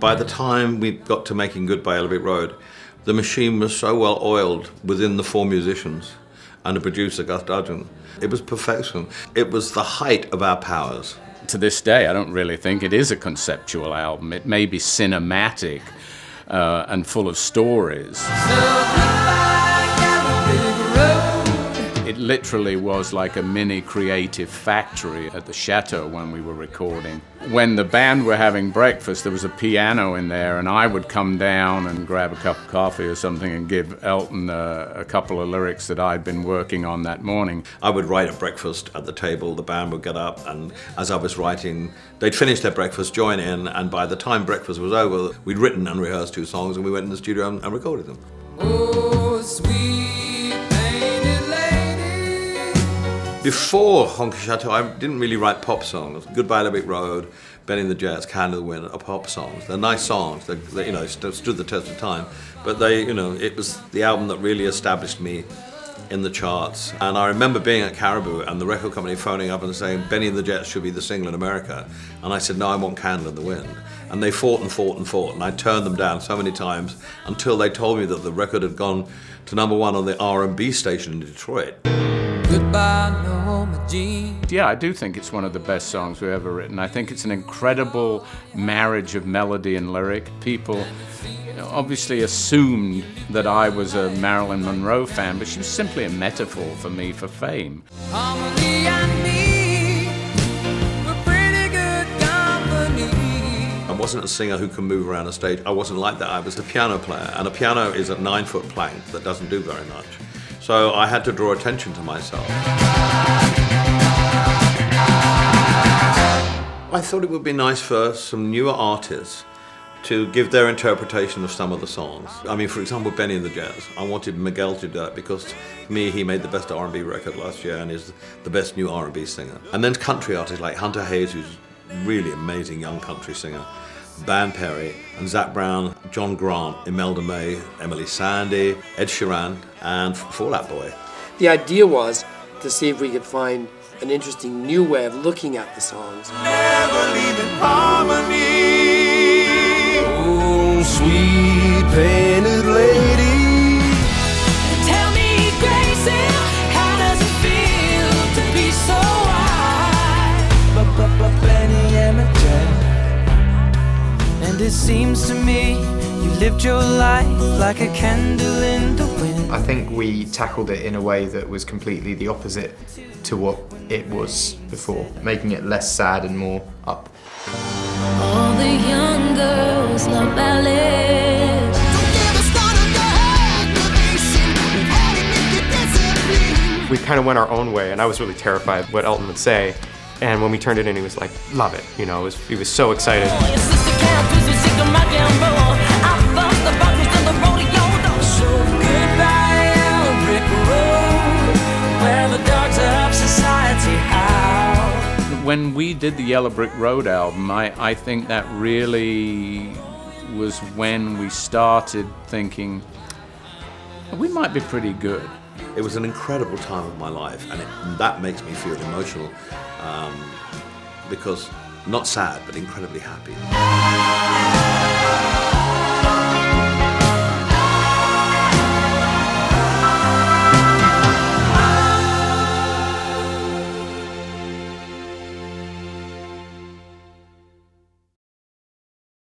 By the time we got to making Goodbye Yellow Brick Road, the machine was so well oiled within the 4 musicians and the producer, Gus Dudgeon. It was perfection. It was the height of our powers. To this day, I don't really think it is a conceptual album. It may be cinematic and full of stories. It literally was like a mini creative factory at the Chateau when we were recording. When the band were having breakfast, there was a piano in there, and I would come down and grab a cup of coffee or something and give Elton a couple of lyrics that I'd been working on that morning. I would write at breakfast at the table, the band would get up, and as I was writing, they'd finish their breakfast, join in, and by the time breakfast was over, we'd written and rehearsed 2 songs, and we went in the studio and recorded them. Oh, sweet. Before Honky Chateau, I didn't really write pop songs. Goodbye Yellow Brick Road, Benny and the Jets, Candle in the Wind are pop songs. They're nice songs. They you know, stood the test of time. But they, you know, it was the album that really established me in the charts. And I remember being at Caribou and the record company phoning up and saying, Benny and the Jets should be the single in America. And I said, no, I want Candle in the Wind. And they fought and fought and fought. And I turned them down so many times until they told me that the record had gone to #1 on the R&B station in Detroit. Goodbye, Norma Jean. Yeah, I do think it's one of the best songs we've ever written. I think it's an incredible marriage of melody and lyric. People obviously assumed that I was a Marilyn Monroe fan, but she was simply a metaphor for me for fame. Harmony and me were pretty good company. I wasn't a singer who can move around a stage. I wasn't like that. I was a piano player, and a piano is a 9-foot plank that doesn't do very much. So I had to draw attention to myself. I thought it would be nice for some newer artists to give their interpretation of some of the songs. I mean, for example, Benny and the Jets. I wanted Miguel to do it because, for me, he made the best R&B record last year and is the best new R&B singer. And then country artists like Hunter Hayes, who's a really amazing young country singer, Van Perry, and Zac Brown, John Grant, Imelda May, Emily Sandé, Ed Sheeran, and Fall Out Boy. The idea was to see if we could find an interesting new way of looking at the songs. Never leaving harmony. Oh, sweet painted lady. Tell me, Gracie, how does it feel to be so high? Benny and the Jets. And it seems to me you lived your life like a candle in the wind. I think we tackled it in a way that was completely the opposite to what it was before, making it less sad and more up. All the young girls love ballads. We kind of went our own way, and I was really terrified what Elton would say. And when we turned it in, he was like, love it, you know, he was so excited. When we did the Yellow Brick Road album, I think that really was when we started thinking, we might be pretty good. It was an incredible time of my life, and that makes me feel emotional because not sad, but incredibly happy.